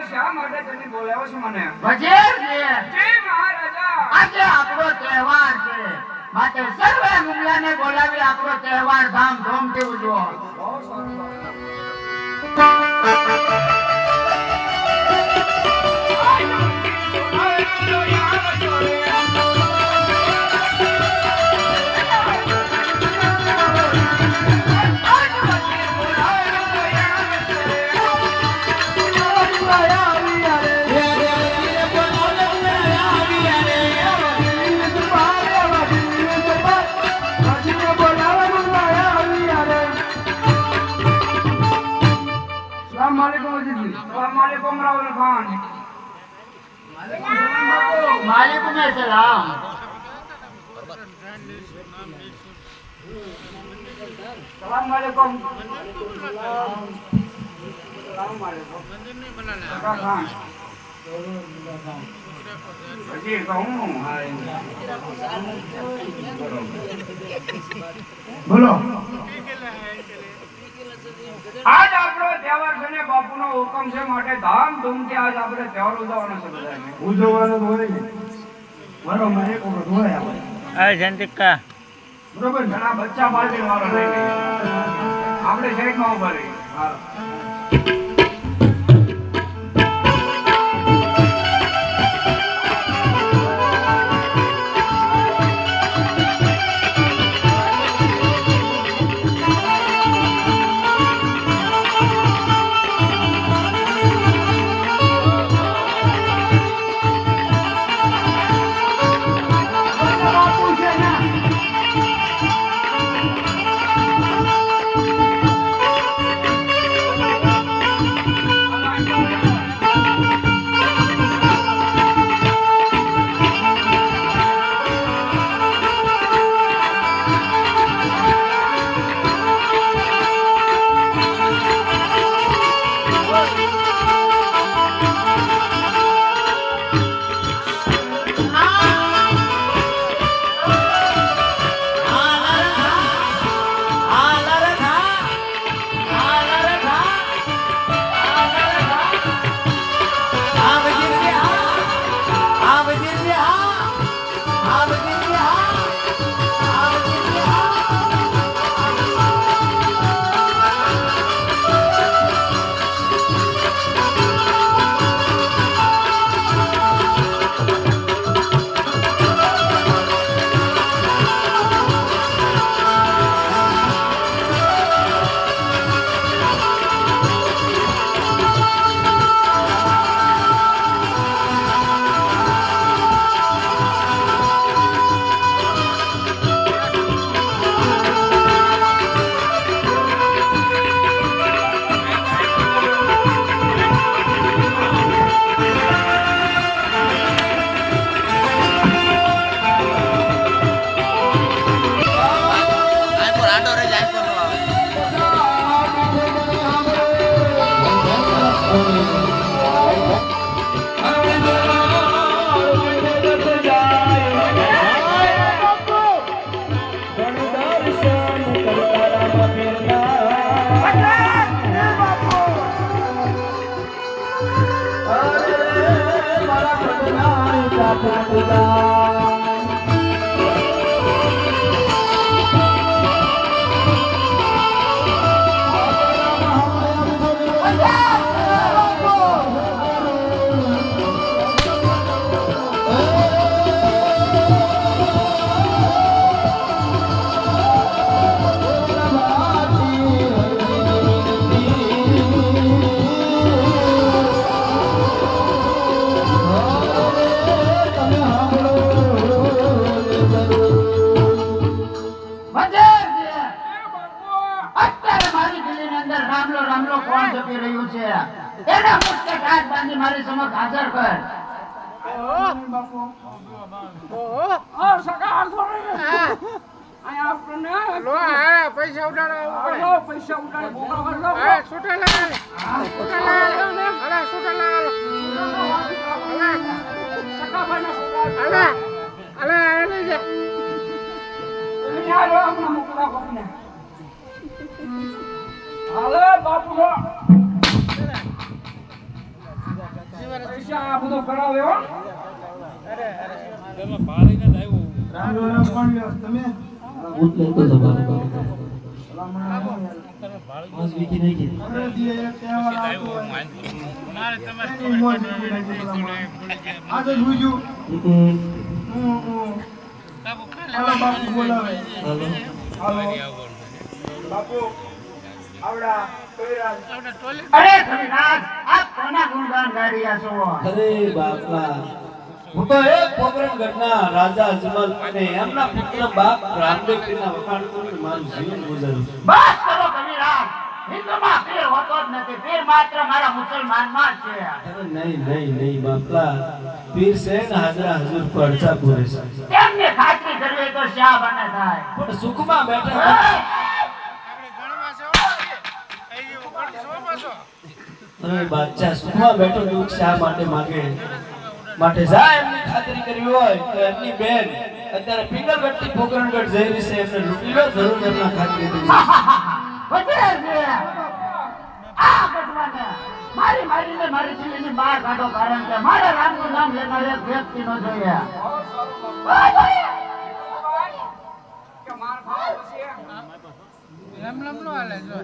શા માટે તને બોલાવ્યો છે મને? વજીરજી, જી મહારાજા, આજે આપણો તહેવાર છે, માટે સર્વે મુગલાને બોલાવી આપણો તહેવાર ધામધૂમથી ઉજવો. બહુ સારું. वालेकुम राहुल खान। वालेकुम अस्सलाम। सलाम वालेकुम। खान जी कहूँ बोलो। आज આપણો તહેવાર છે ને બાપુનો હુકમ છે માટે ધામધૂમથી આજ આપણે તહેવાર ઉજવવાનો છે બધાને. ઉજવવાનો તો હોય ને. બરોબર એક વખત હોય આપણે. આ જંતિકા બરોબર ઘણા બચ્ચા પાર્ટી વાળો નહીં આપણે સાઈડમાં ઉભા રહી. હા મારી સમક્ષ હાજર કર. પૈસા ઉડાડો પૈસા છૂટા હાલે બાપુ કરાવે હો. રામ રામ કોણ લ્યો તમે ઉઠલે તો તમારે ભલામણ બસ વિકી નહીં કે અરે દીએ એક તહેવાર આવતો હોય. એની મોજ નથી લાગી ભલામણ. આજે જોઈજો હાલો બાપુ બોલાવે હાલો હાલો બાપુ આવડા કવિરાજ અરે કવિરાજ, આપ કોના ગુણગાન ગાઈ રહ્યા છો? અરે બાપા હું તો એક પોકરણગઢના રાજા અજમલ અને એમના પુત્ર બાપ રામદેવજીના વખાણ કરીને મારું જીવન ગુજારું છું. બસ કરો કવિરાજ, હિન્દુમાં પીર હોતો જ નથી, પીર માત્ર મારા મુસલમાનમાં જ છે. અરે નહીં નહીં નહીં બાપલા, પીર છે ને હાજરા હજુર પડચા પૂરે છે. તેમને ખાતરી કરવી હોય તો શા બને થાય. પણ સુખમાં બેઠા અરે બાદશાહ સુખમાં બેઠો દુઃખ શા માટે માગે? માટે જા એમની ખાતરી કરવી હોય તો એમની બેન અત્યારે પિંગલગઢથી પોકરણગઢ જઈ રહી છે, એમને લૂંટી લો, જરૂર એમના ખાતરી કરી. વજીરજી, આ ગઢવાને મારીને મારી દિલ્હીની બહાર કાઢો, કારણ કે મારે રામનું નામ લેનાર એક વ્યક્તિ નો જોઈએ. કે માર ખાવ પછી લમ લમ નો હાલે જો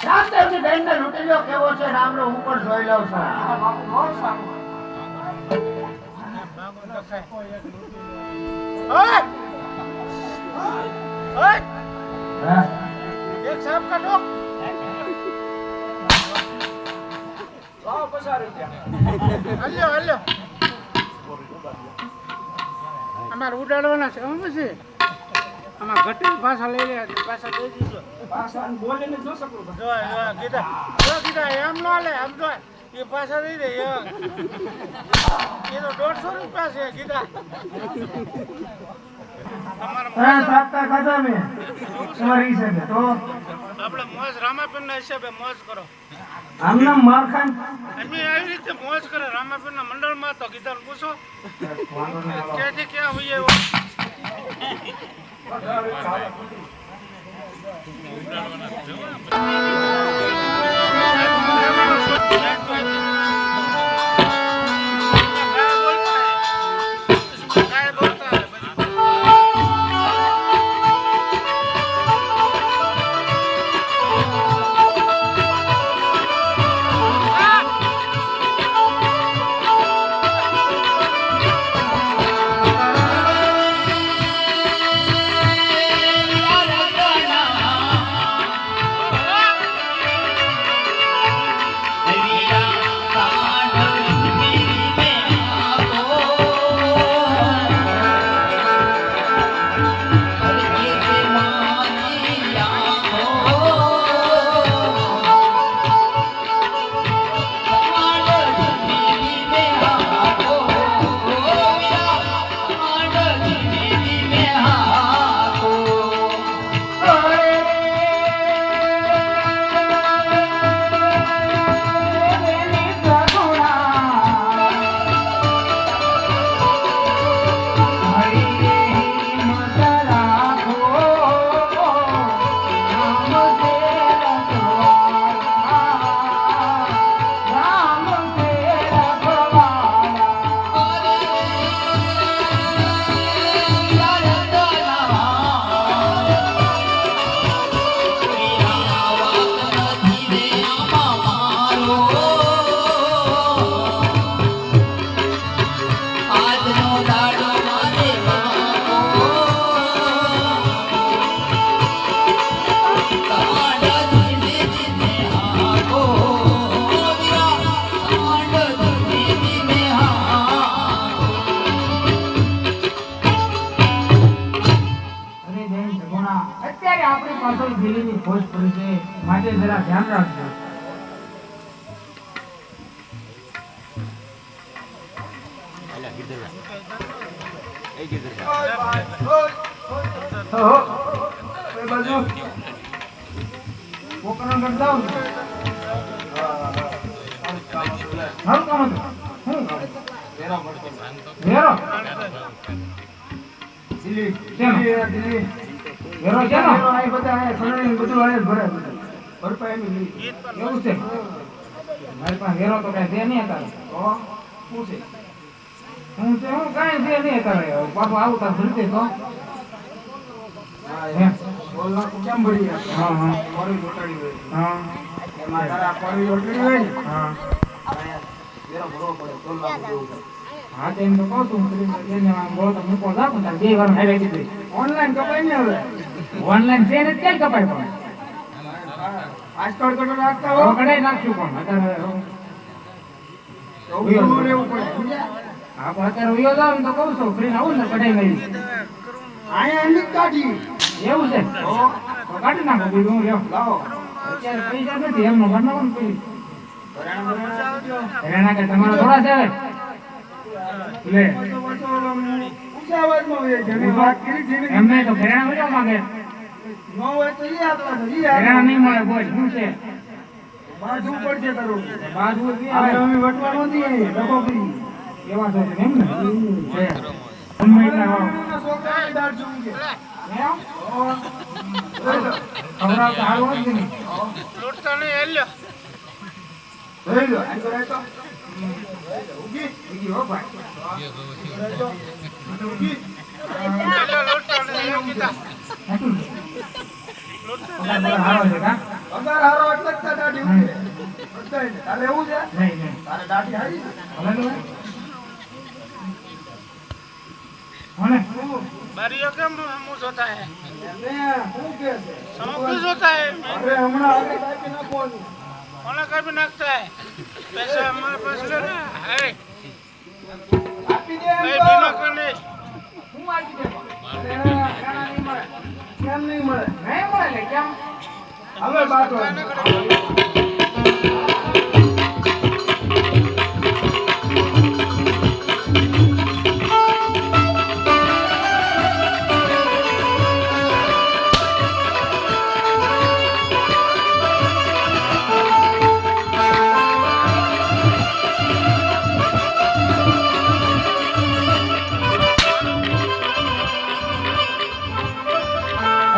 રામદેવજી બેનને લૂંટી લો, કેવો છે રામનો હું પણ જોઈ લઉં છું. બાપુ બહુ સારું. એક સાપ કાઢો લાવો 50 રૂપિયા. હલ્યો અમારે ઉડાડવાના છે હું પછી આમાં ઘટી ભાષા લઈ લે પાછા દઈ દીધો ભાષા બોલીને જો શકું જો કીધા એમ નો લે આમ જો એ પાછા દઈ દે એ તો 150 રૂપિયા છે કીધા સાતતા ખાધા મેં તમારી હિસાબે તો આપણે મોજ રામાપીરના હિસાબે મોજ કરો. આમ નામ માર ખાન અમે આવી રીતે મોજ કરે રામાપીરના મંડળમાં તો કીધા પૂછો ક્યાંથી ક્યાં હોઈએ એવો પાછળ દિલ્હીની ફોજ પડી છે, માટે જરા ધ્યાન રાખજો. એ બાજુ પોકરણ કરતા આવો ને. સારું કામ હતું. શું કામ? વેરો દિલ્હી શેનો? દિલ્હી વેરો શેનો? આ બધા આ સણણી બધું આયે ભરે ભરપાઈ એમ લી એવું છે? મારી પાસે વેરો તો કાંઈ છે નહીં અત્યારે. તો શું છે હું કાંઈ છે નહીં અત્યારે. પાછું આવું તાર ભરતી તો. એમ. બોલ નાખું કેમ ભરી હા હા પાણી ચોટાડી હોય હા એમાં તારા પાણી ચોટાડી હોય ને હા વેરો ભરવો પડે બોલ નાખું જેવું છે. હા તો એમ તો કહું છું એને બોલો તો મૂકો રાખું તાર 2 વાર હેરાઈ દીધી. ઓનલાઈન કપાઈ ને હવે ઓનલાઈન છે ને ક્યાં કપાય પણ આજકાલ કટો રાખતા હો હવે કઢાઈ નાખશું પણ અત્યારે ઉભું રહેવું પડે સમજ્યા? હા પણ અત્યારે ઉયો જાવ ને તો કહું છું ફ્રીને આવું ને કઢાઈ લઈ અહીંયા એમની જ કાઢી એવું છે તો કાઢી નાખો બીજું હું લ્યો લાવો અત્યારે પૈસા નથી એમનો ભરનાવો ને પછી ભરાણા ભરાણા આપજો. રેણા કે તમારા થોડા છે હવે? લે તો પાછો ઊંચા અવાજમાં હોય જેની વાત કરી જેની એમને તો રેણા મળ્યો માંગે ન હોય તો ઈ આપવા તો ઈ રેણા આપવા. નહીં મળે બોલ શું છે બાજુ પડશે તારું બાજુ બી આપણે આવે. અમે વટવા નથી આવી ડખો કરી એવા તો છે એમ ને છે ગમે એટલા વાળો. છોકરાને દાળ જોવું છે એમ? લઈ લો ખવડાવતા હારું હોય કે નહીં? લૂંટતા નહીં હેલ્યો લઈ લો આ તો રહેતો ઊભી બીજી હો ભાઈ. રહેતો ઊભી હેલ્યો લૂંટતા નહીં એમ કીધા સાચું છે. પગાર બગાર હારો છે કાં? પગાર હારો એટલે જ તાર દાઢી ઊંઘે. બધાયને. તારે એવું છે નહીં નહીં તારે દાઢી હારી છે ભલે તો હોય. હોને? બારીઓ કેમ મું જોતા હે એને શું કે છે સમુદ્ર જોતા હે અરે હમણાં આગળ કાપી નાખવાનું કોને કાપી નાખતા હે પૈસા हमारे पास लो ना है આપી દે એમ કઈ તો. બીનો કરે હું આવી ગયો. અરે, ઘણા નહીં મળે. કેમ નહીં મળે નહીં મળે ને કેમ? હવે બાટો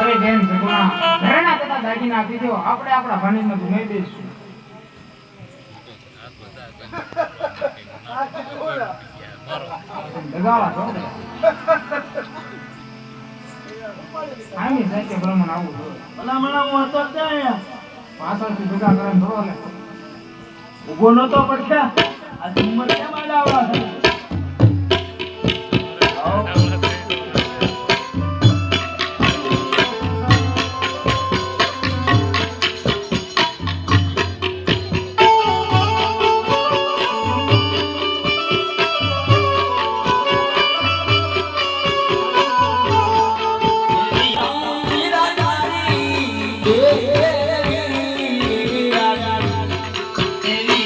અરે બેન ભગવાન ઘરેણા કરતા દાગીના આપી દો આપણે આપણા ભાણીને ગુમાવી દઈશું. દગાવા છો ને? આમી સાચે બ્રાહ્મણ આવું જોઈએ. ભલામણા હું હતો જ ત્યાં. પાછળથી ભેગા કરે ને થોડો લે. ઊભો નતો પડ્યા આ ઉંમર કેમ આડાવડા થઈ? તેરી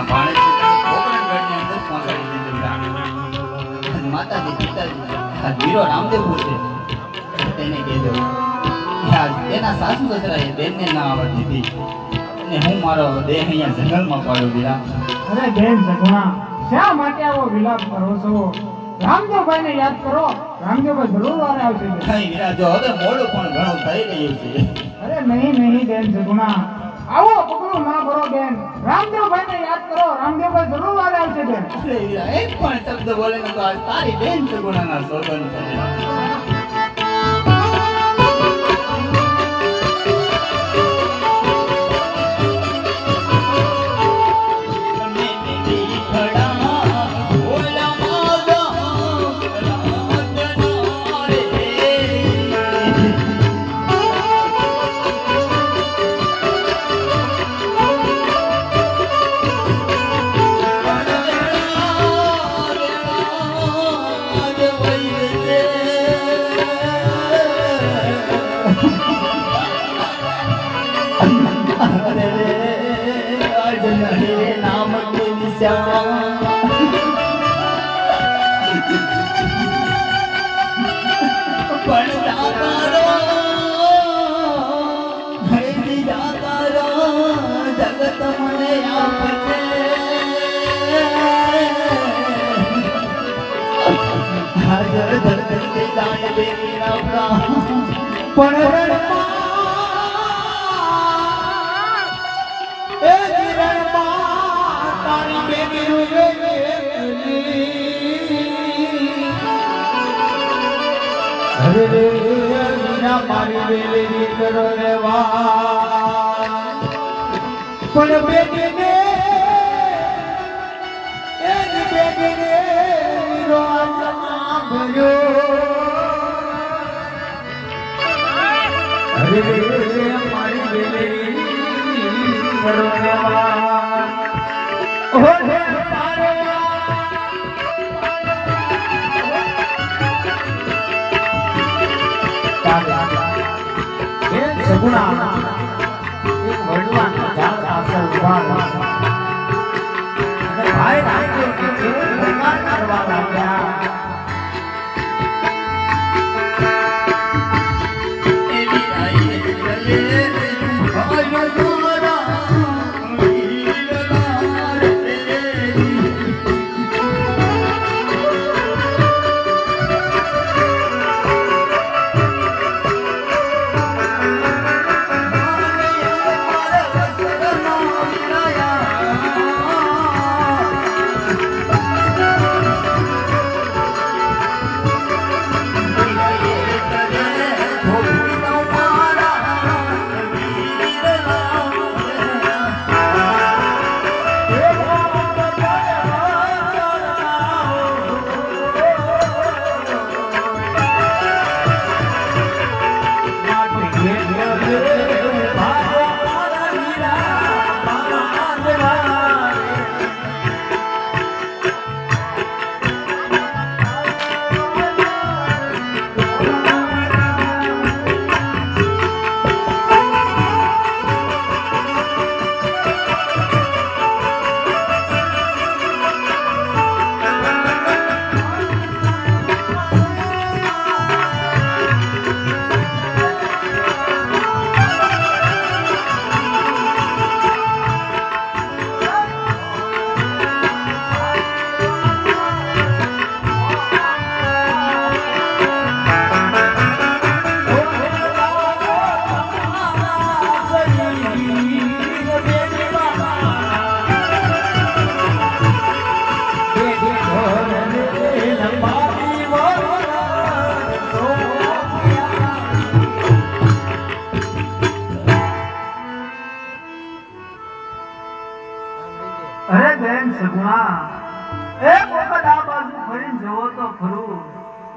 આ ભાણેજ પોકરણગઢની અંદર પહોંચાડી દીધું વીરા. માતાજી પિતાજી આ વીરો રામદેવ પૂછે તેને કહેજો તેના સાસુ સસરાએ બેનને ના આવવા દીધી અને હું મારો દેહ અહીંયા જંગલમાં પાડ્યો વીરા. અરે બેન સગુણા, શા માટે આવો વિલાપ કરો છો? રામદેવભાઈને યાદ કરો, રામદેવભાઈ જરૂર વારે આવશે. કઈ વીરા, જો હવે મોડું પણ ઘણું થઈ રહ્યું છે. અરે નહીં બેન સગુણા, આવો પગલું ના ભરો બેન. રામદેવભાઈને યાદ કરો, રામદેવભાઈ જરૂર વારે આવશે બેન. અરે વીરા, એક પણ શબ્દ બોલે ને તો આજ તારી બેન સગુણાના સોગન છે.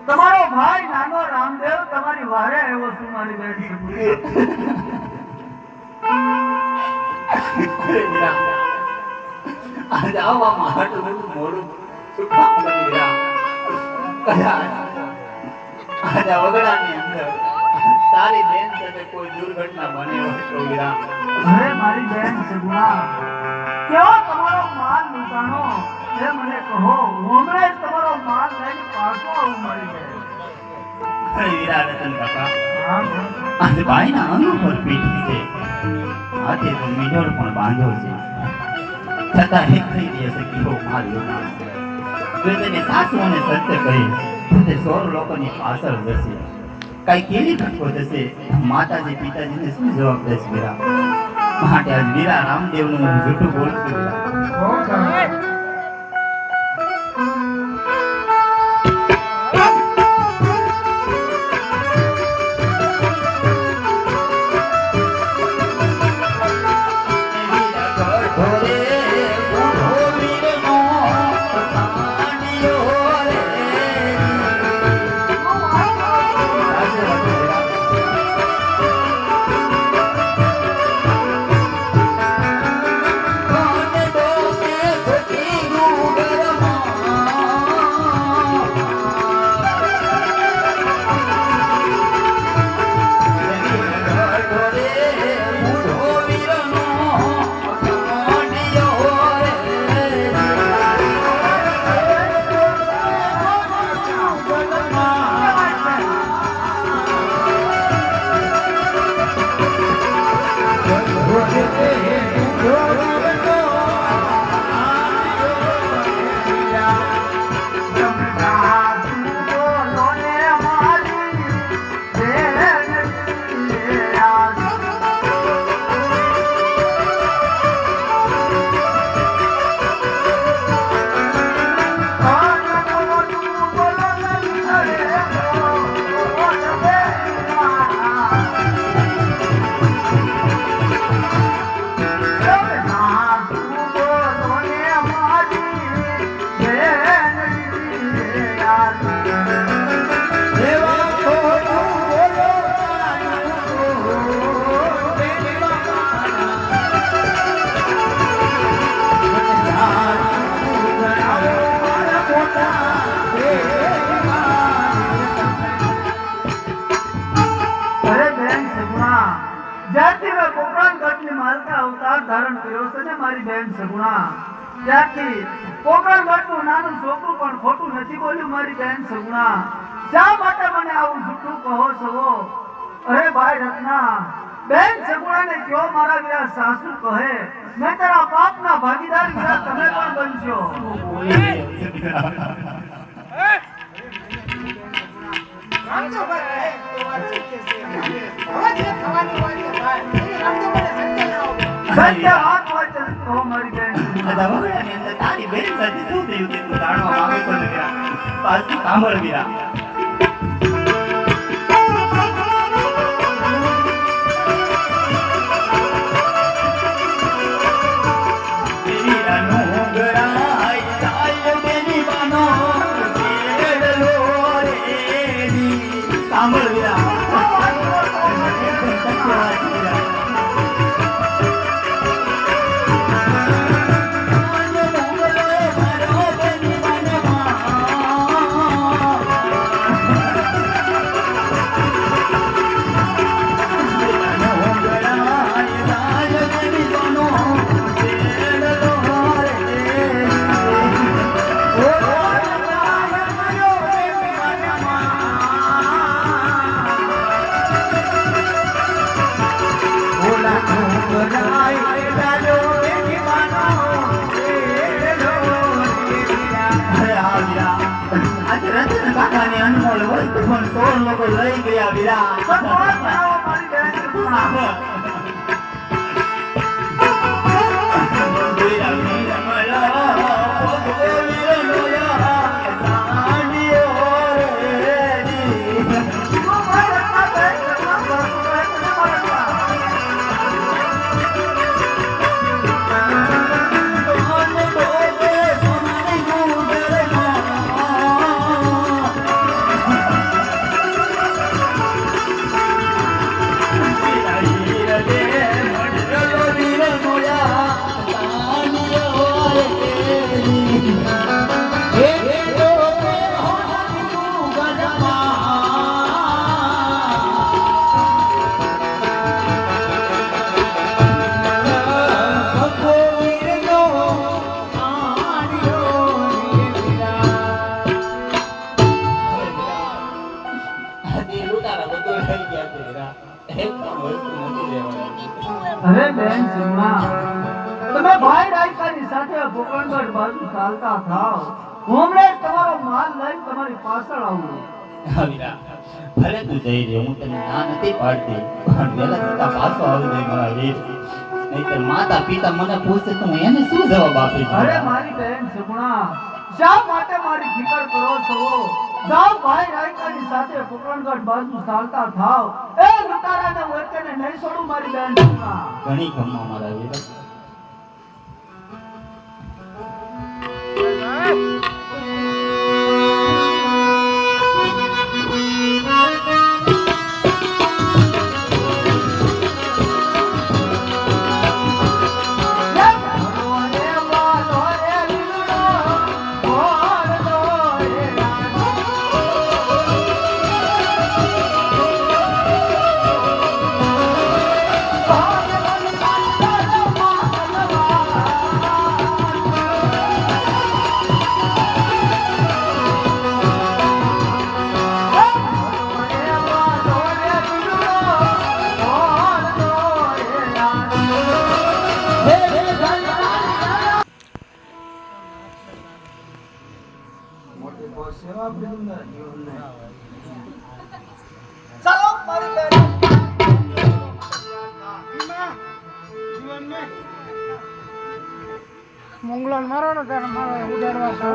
તમારો ભાઈ નાનો રામદેવ તમારી વારે આવ્યો છું મારી બેન સગુણા. આજે આવવામાં આટલું મોડું શું કામ કરી રહ્યા? આજે વગડાની અંદર તારી બેન સાથે કોઈ દુર્ઘટના બને હોય તો વીરા. અરે મારી બેન સગુણા, કેવો તમારો માન કાનો એ મને કહો હમણાં જ તમારો માલ લઈને પાછો આવું મળી જાય અરે વીરા રતન કાકા આજે ભાઈના અંગ પર પીઠી છે હાથે તો મીંડોળ પણ બાંધો છે છતાં એક થઈ જશે કે હો મારી તો તેને સાસુ અને સત્ય કહી તો તે 100 લોકોની પાછળ જશે કઈ કેવી ઘટકો થશે માતાજી પિતાજીને શું જવાબ દેશે વીરા માટે આજ વીરા રામદેવનું હું જૂઠું બોલું છું વીરા જ્યારથી મેં પોકરણ ગઢની માલકા અવતાર ધારણ કર્યો છે ને મારી બેન સગુણા ત્યારથી પોકરણ ગઢનું નાનું છોકરું પણ ખોટું નથી બોલ્યું મારી બેન સગુણા શા માટે મને આવું જૂઠું કહો છો અરે ભાઈ રત્ના બેન સગુણાને કયો મારા વીરા સાસુ કહે મેં તારા પાપના ભાગીદાર વીરા તમે પણ બનશો સત્ય વાત હોય તો કહો મારી બેન દવાખાનાની અંદર તારી બેન સાથે શું થયું તે તું જાણવા માંગે છો ને વીરા પાછું સાંભળ વીરા સાંભળ વીરા અનમોલ વસ્તુ પણ 16 લોકો લઈ ગયા વીરા મારી બેન સગુણા વીરા બેન સુમા તમે ભાઈ રાયકાની સાથે પોકરણગઢ બાજુ ચાલતા થાવ હમણે જ તમારો માલ લઈને તમારી પાછળ આવું વીરા ભલે તું જઈ રે હું તને ના નથી પાડતી પણ વેલા છતાં પાછો આવી જાય મારા વીર નહીંતર માતા પિતા મને પૂછે તો હું એને શું જવાબ આપીશ અરે મારી બેન સુગુણા શા માટે મારી ફિકર કરો છો જાઓ ભાઈ રાયકાની સાથે પોકરણગઢ બાજુ ચાલતા થાવ એ લુટારાને વચ્ચેને નહીં છોડું મારી બેન સુગુણા ઘણી ગમવા મારા વીર ચાલો મારી બેન જીવનને મંગળન મારો ને ત્યારે મારો ઉડાડવા છો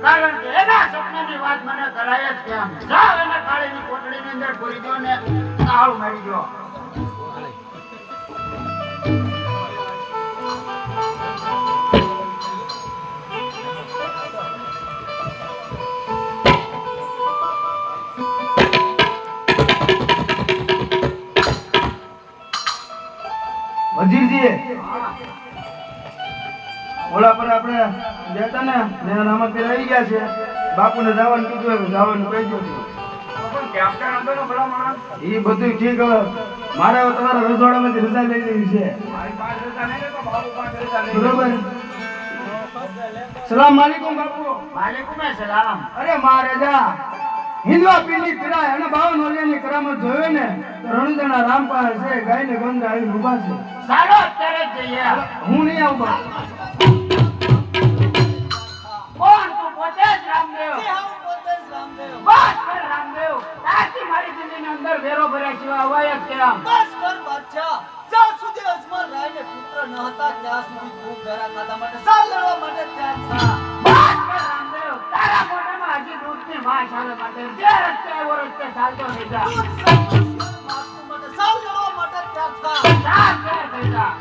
કારણ કે એના સપનાની વાત મને કરાય જ કેમ જાવ એને કાળીની કોટડીની અંદર પૂરી દો ને તાળું મારી દો વજીરજી ઓલા પર આપણે જતા ને એના નામ આવી ગયા છે. બાપુને જવાનું કીધું જવાનું કહી દો. પણ કેપ્ટન હતો ને ભલા માણસ. એ બધું ઠીક. હવે મારે હવે તમારા રજવાડામાંથી રજા લઈ લેવી છે. મારી પાસે રજા નહીં લેતો, બાબુ પાસે રજા લઈ બરોબર. સલામ વાલેકુમ બાપુ. વાલેકુમ સલામ. અરે મહારાજા હિન્દવા પીરની પીરાય અને 52 ઓલિયાની કરામત જોયો ને તો રણુજાના રામપાલ છે ગાયને ગંધ આવી ઊભા છે. ચાલો અત્યારે જ જઈએ. હું નહીં આવું બાપુ. કોણ તું? પોતે જ રામદેવ. બસ કર રામદેવ. તારથી મારી જિંદગીની અંદર વેરો ભર્યા સિવાય અવાય જ કેમ? બસ કર બાદશાહ. જ્યાં સુધી અજમલ રાયને પુત્ર ન હતા ત્યાં સુધી ભૂખ ધરા ખાતા માટે સાલ લડવા માટે ત્યાં થા. બસ કર રામદેવ. તારા મોઢામાં હજી દૂધની વાસ આવે માટે જે રસ્તે આવ્યો રસ્તે ચાલતો થઈ જા. દૂધ સાચું માગતું માટે સાલ લડવા માટે ત્યાં થા. ચાલ ચાલ થઈ જા.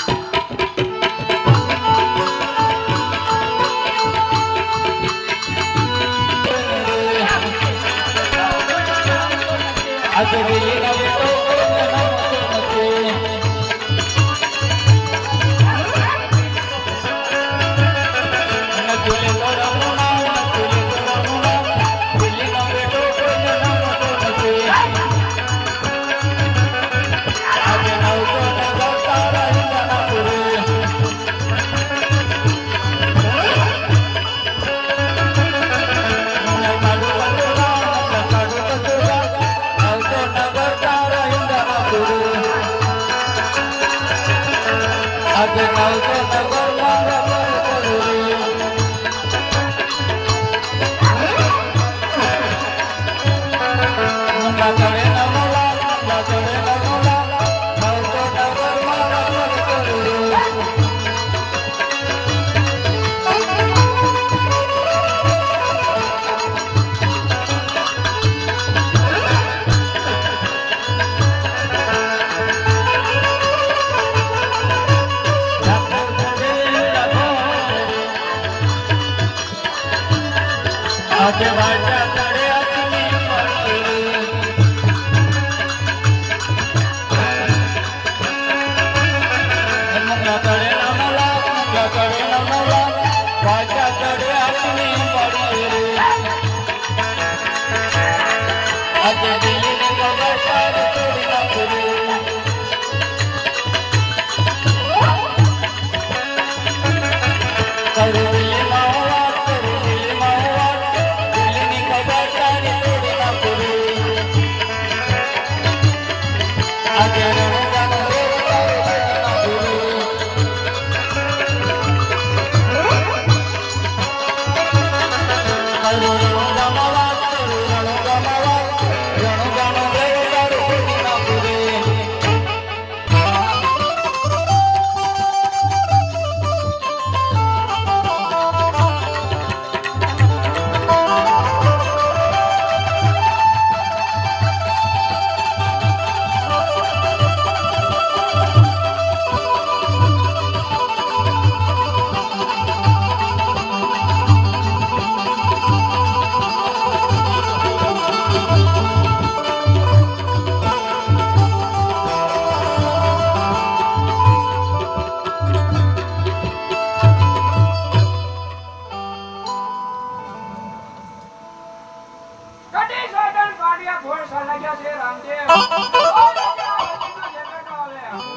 કટી સાધન કાઢ્યા ઘોડ સલાગ્યા છે રામદેવ.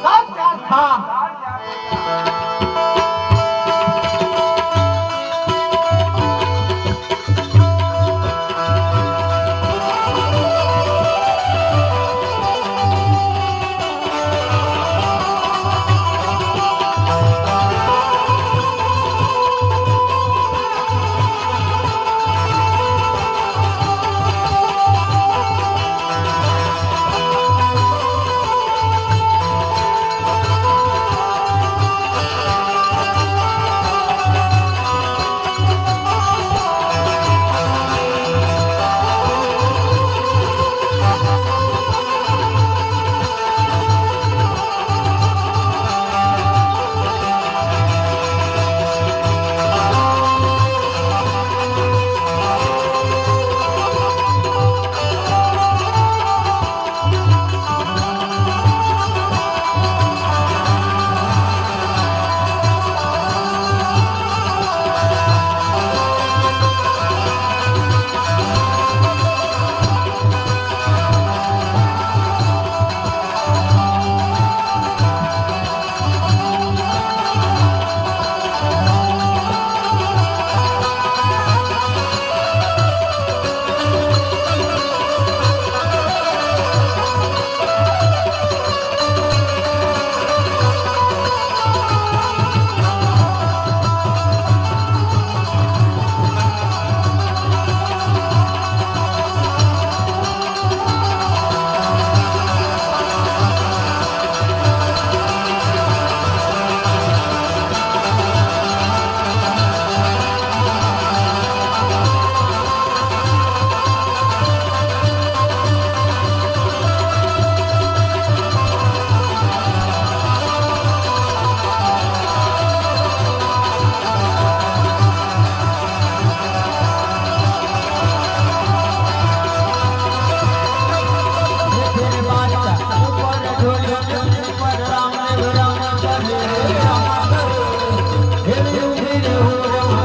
સાલ ત્યાં થા.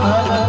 ધન